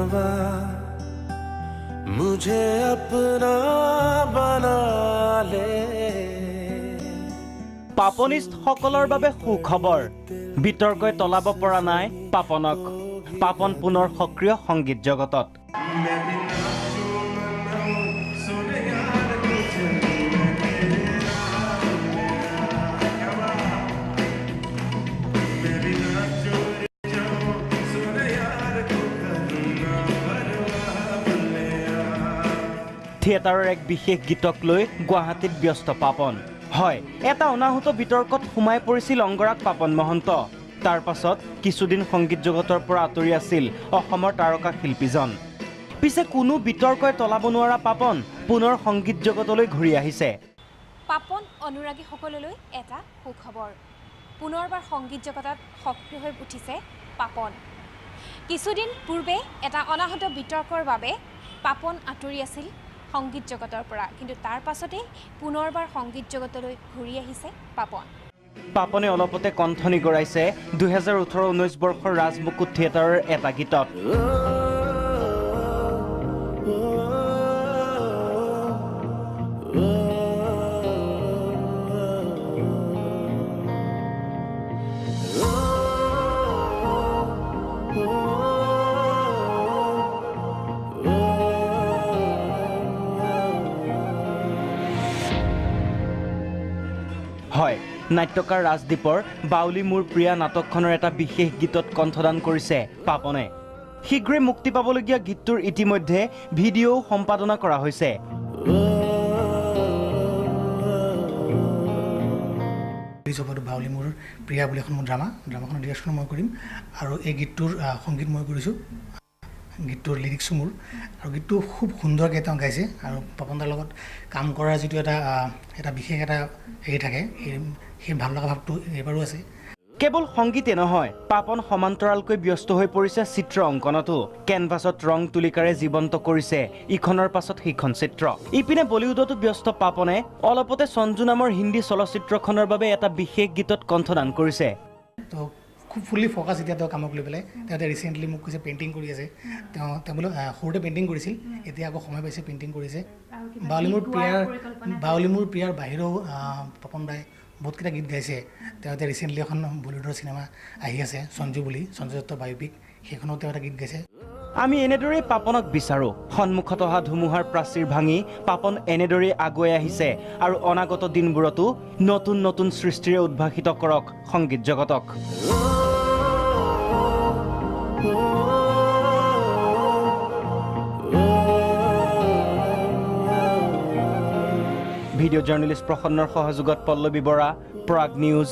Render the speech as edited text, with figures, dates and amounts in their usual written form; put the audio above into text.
हवा मुझे अपना बना ले পাপনিষ্ট সকলৰ বাবে সুখবৰ বিতৰ্কই তলাব পৰা নাই পাপনক পাপন পুনৰ সক্ৰিয় সংগীত জগতত থিয়েটাৰৰ এক বিশেষ গীতক লৈ গুৱাহাটীত ব্যস্ত পাপন হয় এটা অনাহুত বিতৰ্কত সোমাই পৰিছিল অংগৰাগ পাপন মহন্ত তাৰ পাছত কিছুদিন সংগীত জগতৰ পৰা আঁতৰি আছিল অসমৰ তাৰকা শিল্পীজন পিছে কোনো বিতৰ্কই তলাব নোৱাৰা পাপন পুনৰ সংগীত জগতলৈ ঘূৰি আহিছে পাপন অনুৰাগী সকললৈ এটা সুখবৰ পুনৰবাৰ সংগীত জগতত সক্ৰিয় হৈ উঠিছে পাপন কিছুদিন পূৰ্বে এটা অনাহত বিতৰ্কৰ বাবে পাপন আঁতৰি আছিল সংগীত জগতৰ পৰা কিন্তু তাৰ পাছতে পুনৰবাৰ সংগীত জগতলৈ ঘূৰি আহিছে পাপন পাপনে অলপতে কণ্ঠ নিগৰাইছে 2018-19 বৰ্ষৰ ৰাজমুকুট থিয়েটাৰৰ এটা গীতত হয় নাট্যকাৰ ৰাজদীপৰ বাউলী মোৰ প্ৰিয়া নাটকখনৰ এটা বিশেষ গীতত কণ্ঠদান কৰিছে পাপনে শীঘ্ৰে মুক্তি পাবলগীয়া গীতটোৰ ইতিমধ্যে ভিডিঅ সম্পাদনা কৰা হৈছে বাউলী মোৰ প্ৰিয়া বুলি এখন ড্ৰামাখনৰ ডিৰেকশ্যন মই কৰিম আৰু এই গীতটোৰ সংগীত মই কৰিছোঁ গীতটোৰ লিৰিক্সো মোৰ আৰু গীতটো খুব সুন্দৰকৈ তেওঁ গাইছে আৰু পাপনদাৰ লগত কাম কৰাৰ যিটো এটা বিশেষ এটা হেৰি থাকে সেই ভাল লগা ভাৱটো এইবাৰো আছে কেৱল সংগীতে নহয় পাপন সমান্তৰালকৈ ব্যস্ত হৈ পৰিছে চিত্ৰ অংকনতো কেনভাছত ৰং তুলিকাৰে জীৱন্ত কৰিছে ইখনৰ পাছত সিখন চিত্ৰ ইপিনে বলিউডতো ব্যস্ত পাপনে অলপতে সঞ্জু নামৰ হিন্দী চলচ্চিত্ৰখনৰ বাবে এটা বিশেষ গীতত কণ্ঠদান কৰিছে তো খুব ফুল্লি ফ'কাছ এতিয়া তেওঁ কামক লৈ পেলাই তেওঁ ৰিচেণ্টলি মোক কৈছে পেইণ্টিং কৰি আছে তেওঁ বোলে সৰুতে পেইণ্টিং কৰিছিল এতিয়া আকৌ সময় পাইছে পেইণ্টিং কৰিছে বাউলী মোৰ প্ৰিয়াৰ বাহিৰেও পাপন দাই বহুতকেইটা গীত গাইছে তেওঁ এতিয়া ৰিচেণ্টলি এখন বলিউডৰ চিনেমা আহি আছে সঞ্জু বুলি সঞ্জয় দত্তৰ বায়'পিক সেইখনত তেওঁ এটা গীত গাইছে আমি এনেদৰেই পাপনক বিচাৰো সন্মুখত অহা ধুমুহাৰ প্ৰাচীৰ ভাঙি পাপন এনেদৰেই আগুৱাই আহিছে আৰু অনাগত দিনবোৰতো নতুন নতুন সৃষ্টিৰে উদ্ভাসিত কৰক সংগীত জগতক ভিডিঅ' জাৰ্নেলিষ্ট প্ৰসন্নৰ সহযোগত পল্লৱী বৰা প্ৰাগ নিউজ